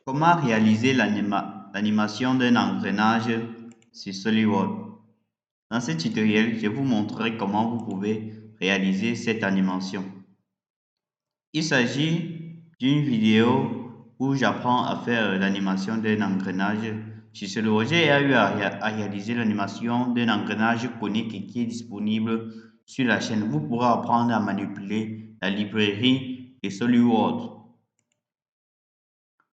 Comment réaliser l'animation d'un engrenage sur SolidWorks? Dans ce tutoriel, je vous montrerai comment vous pouvez réaliser cette animation. Il s'agit d'une vidéo où j'apprends à faire l'animation d'un engrenage sur SolidWorks. J'ai eu à réaliser l'animation d'un engrenage conique qui est disponible sur la chaîne. Vous pourrez apprendre à manipuler la librairie de SolidWorks.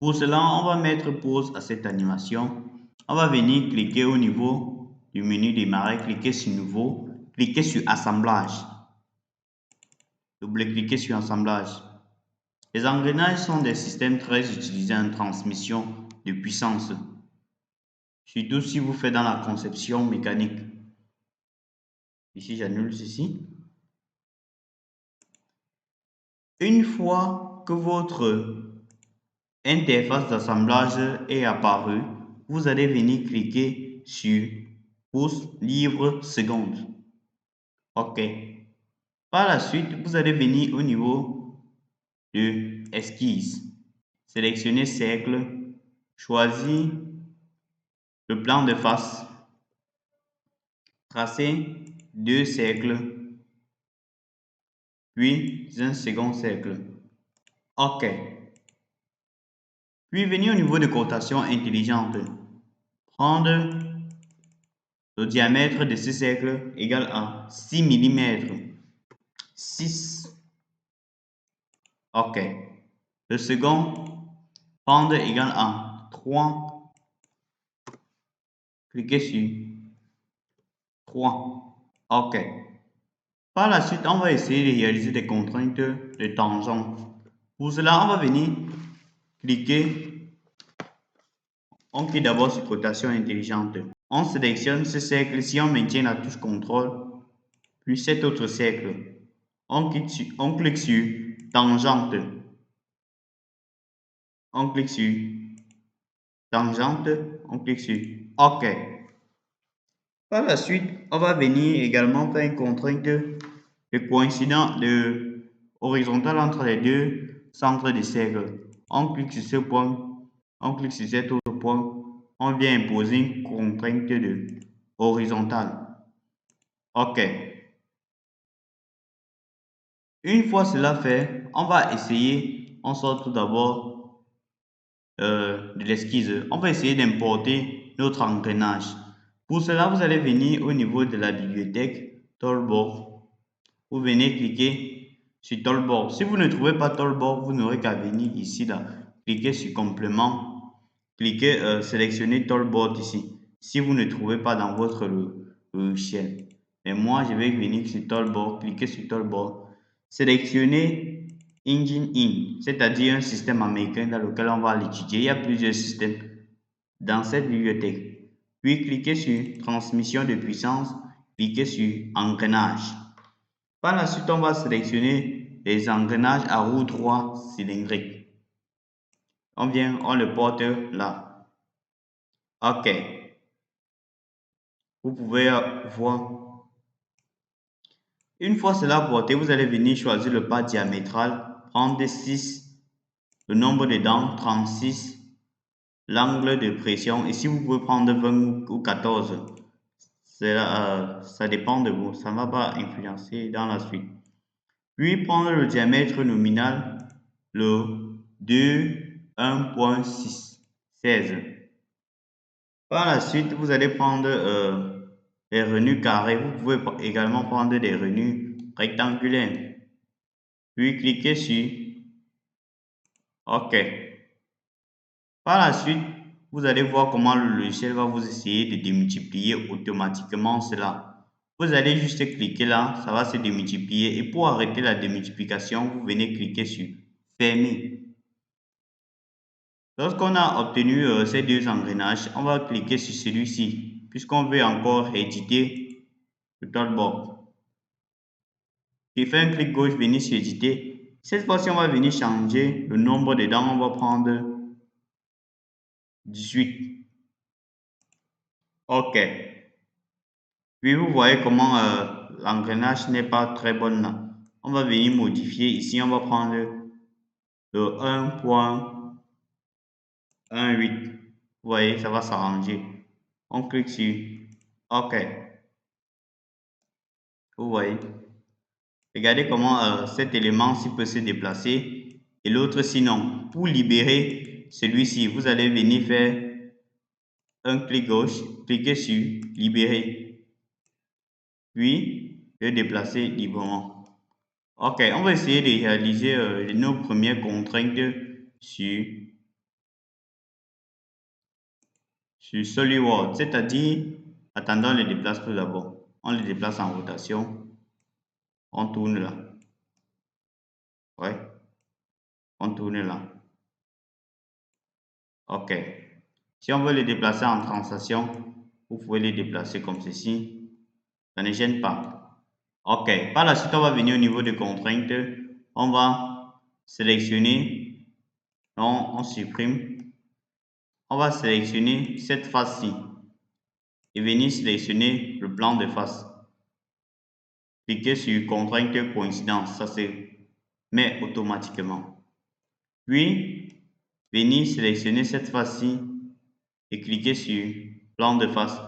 Pour cela, on va mettre pause à cette animation. On va venir cliquer au niveau du menu démarrer, cliquer sur nouveau, cliquer sur assemblage. Double-cliquer sur assemblage. Les engrenages sont des systèmes très utilisés en transmission de puissance, surtout si vous faites dans la conception mécanique. Ici, j'annule ceci. Une fois que votre interface d'assemblage est apparue, vous allez venir cliquer sur pouce livre seconde. OK. Par la suite, vous allez venir au niveau de esquisse. Sélectionnez cercle, choisir le plan de face, tracer deux cercles, puis un second cercle. OK. Puis venir au niveau de cotation intelligente. Prendre le diamètre de ce cercle égal à 6 mm. 6. OK. Le second, prendre égal à 3. Cliquez sur 3. OK. Par la suite, on va essayer de réaliser des contraintes de tangente. Pour cela, on va venir cliquer. On clique d'abord sur cotation intelligente. On sélectionne ce cercle si on maintient la touche CTRL, puis cet autre cercle. On clique sur tangente. On clique sur tangente. On clique sur OK. Par la suite, on va venir également faire une contrainte de coïncidence de horizontale entre les deux centres de cercle. On clique sur ce point, on clique sur cet autre point, on vient imposer une contrainte de horizontale. OK. Une fois cela fait, on va essayer, on sort tout d'abord de l'esquisse. On va essayer d'importer notre engrenage. Pour cela, vous allez venir au niveau de la bibliothèque Toolbar. Vous venez cliquer sur Toolbar. Si vous ne trouvez pas Toolbar, vous n'aurez qu'à venir ici, là, cliquer sur complément, cliquez, sélectionner Toolbar ici. Si vous ne trouvez pas dans votre logiciel. Mais moi, je vais venir sur Toolbar, cliquer sur Toolbar, sélectionner Engine In, c'est-à-dire un système américain dans lequel on va l'étudier. Il y a plusieurs systèmes dans cette bibliothèque. Puis cliquez sur transmission de puissance, cliquez sur engrenage. Par la suite, on va sélectionner les engrenages à roue 3 cylindriques. On vient, on le porte là. OK. Vous pouvez voir. Une fois cela porté, vous allez venir choisir le pas diamétral, prendre 6, le nombre de dents 36, l'angle de pression. Ici, vous pouvez prendre 20 ou 14. Ça dépend de vous. Ça ne va pas influencer dans la suite. Puis prendre le diamètre nominal, le 2, 1.16. Par la suite, vous allez prendre les renus carrés. Vous pouvez également prendre des renus rectangulaires. Puis cliquez sur OK. Par la suite, vous allez voir comment le logiciel va vous essayer de démultiplier automatiquement cela. Vous allez juste cliquer là, ça va se démultiplier. Et pour arrêter la démultiplication, vous venez cliquer sur Fermer. Lorsqu'on a obtenu ces deux engrenages, on va cliquer sur celui-ci, puisqu'on veut encore éditer le toolbar. Puis fait un clic gauche, venir sur éditer. Cette fois-ci, on va venir changer le nombre de dents. On va prendre 18. OK. Puis vous voyez comment l'engrenage n'est pas très bon là. On va venir modifier. Ici, on va prendre le 1.16. 1, 8. Vous voyez, ça va s'arranger. On clique sur OK. Vous voyez. Regardez comment cet élément-ci peut se déplacer et l'autre sinon. Pour libérer celui-ci, vous allez venir faire un clic gauche, cliquez sur libérer, puis le déplacer librement. Ok, on va essayer de réaliser nos premières contraintes sur, sur SolidWorks, c'est-à-dire, attendons le déplace tout d'abord. On le déplace en rotation, on tourne là. Ouais, on tourne là. Ok. Si on veut le déplacer en translation, vous pouvez le déplacer comme ceci. Ça ne gêne pas. Ok. Par la suite, on va venir au niveau de contraintes. On va sélectionner. On supprime. On va sélectionner cette face-ci et venir sélectionner le plan de face. Cliquez sur contrainte coïncidence. Ça se met automatiquement. Puis, venir sélectionner cette face-ci et cliquez sur plan de face.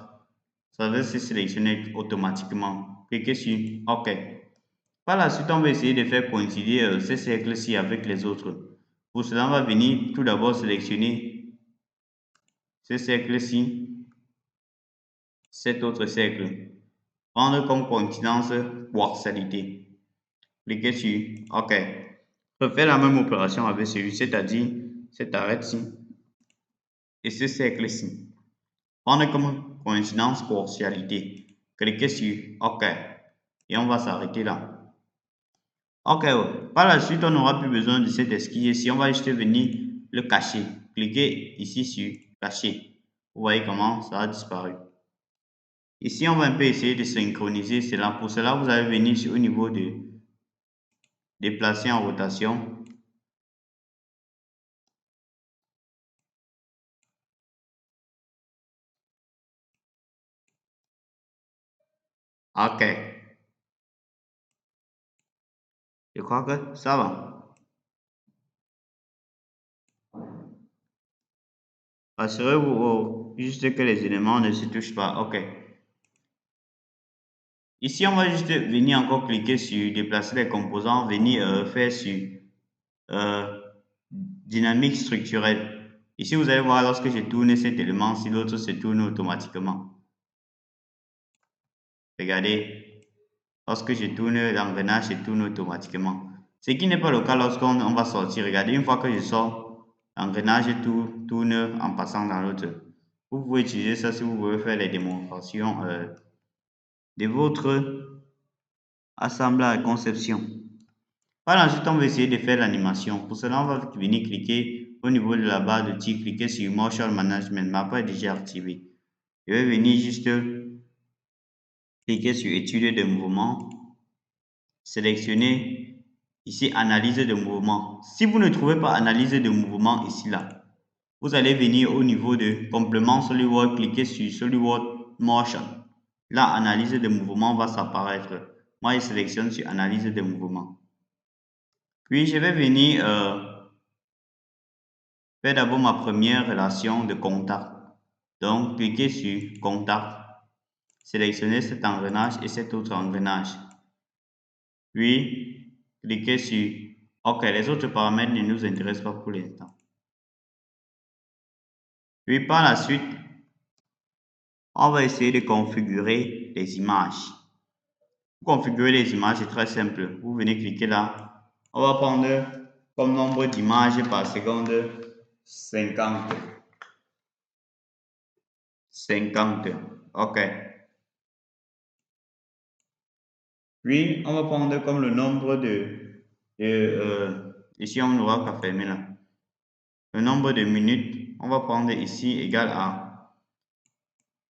Ça va se sélectionner automatiquement. Cliquez sur OK. Par la suite, on va essayer de faire coïncider ces cercles-ci avec les autres. Pour cela, on va venir tout d'abord sélectionner ce cercle-ci, cet autre cercle. Prendre comme coïncidence coaxialité. Cliquez sur OK. Refaire la même opération avec celui, c'est-à-dire cette arête-ci et ce cercle-ci. Prendre comme coïncidence coaxialité. Cliquez sur OK. Et on va s'arrêter là. Ok, ouais. Par la suite, on n'aura plus besoin de cet esquisse ici. On va juste venir le cacher. Cliquez ici sur cacher. Vous voyez comment ça a disparu. Ici, on va un peu essayer de synchroniser cela. Pour cela, vous allez venir au niveau de déplacer en rotation. Ok. Je crois que ça va. Assurez-vous juste que les éléments ne se touchent pas. Ok. Ici, on va juste venir encore cliquer sur déplacer les composants, venir faire sur euh, dynamique structurelle. Ici, vous allez voir lorsque je tourne cet élément, si l'autre se tourne automatiquement. Regardez, lorsque je tourne l'engrenage, se tourne automatiquement. Ce qui n'est pas le cas lorsqu'on va sortir. Regardez, une fois que je sors, l'engrenage tourne en passant dans l'autre. Vous pouvez utiliser ça si vous voulez faire les démonstrations de votre assemblage et conception. Par la suite, on va essayer de faire l'animation. Pour cela, on va venir cliquer au niveau de la barre de tir, cliquer sur Motion Management. Ma barre est déjà activée. Je vais venir juste cliquer sur Étude de mouvement, sélectionner ici Analyse de mouvement. Si vous ne trouvez pas Analyse de mouvement ici, là, vous allez venir au niveau de Complément SolidWorks, cliquer sur SolidWorks Motion. Là, Analyse de mouvement va s'apparaître. Moi, je sélectionne sur Analyse de mouvement. Puis, je vais venir faire d'abord ma première relation de contact. Donc, cliquez sur Contact. Sélectionnez cet engrenage et cet autre engrenage. Puis, cliquez sur OK. Les autres paramètres ne nous intéressent pas pour l'instant. Puis, par la suite, on va essayer de configurer les images. Pour configurer les images, c'est très simple. Vous venez cliquer là. On va prendre comme nombre d'images par seconde 50. 50. OK. Puis, on va prendre comme le nombre ici, on n'aura qu'à fermer là. Le nombre de minutes, on va prendre ici égal à,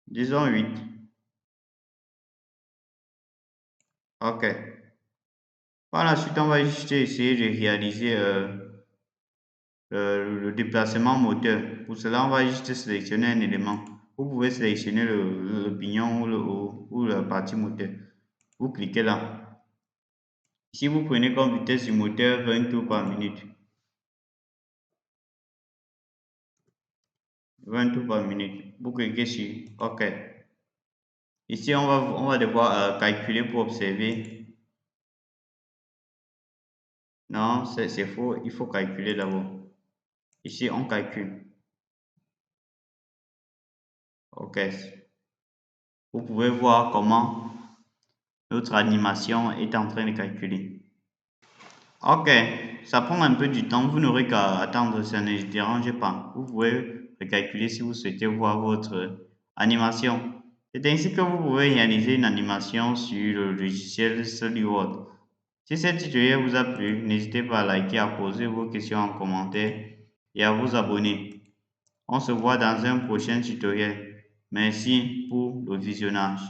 disons 8. OK. Par la suite, on va juste essayer de réaliser le déplacement moteur. Pour cela, on va juste sélectionner un élément. Vous pouvez sélectionner le pignon ou la partie moteur. Vous cliquez là. Ici, vous prenez comme vitesse du moteur 20 tours par minute. 20 tours par minute. Vous cliquez sur OK. Ici, on va devoir calculer pour observer. Non, c'est faux. Il faut calculer d'abord. Ici, on calcule. OK. Vous pouvez voir comment notre animation est en train de calculer. OK. Ça prend un peu du temps. Vous n'aurez qu'à attendre. Ça ne dérange pas. Vous pouvez recalculer si vous souhaitez voir votre animation. C'est ainsi que vous pouvez réaliser une animation sur le logiciel SolidWorks. Si cette tutoriel vous a plu, n'hésitez pas à liker, à poser vos questions en commentaire et à vous abonner. On se voit dans un prochain tutoriel. Merci pour le visionnage.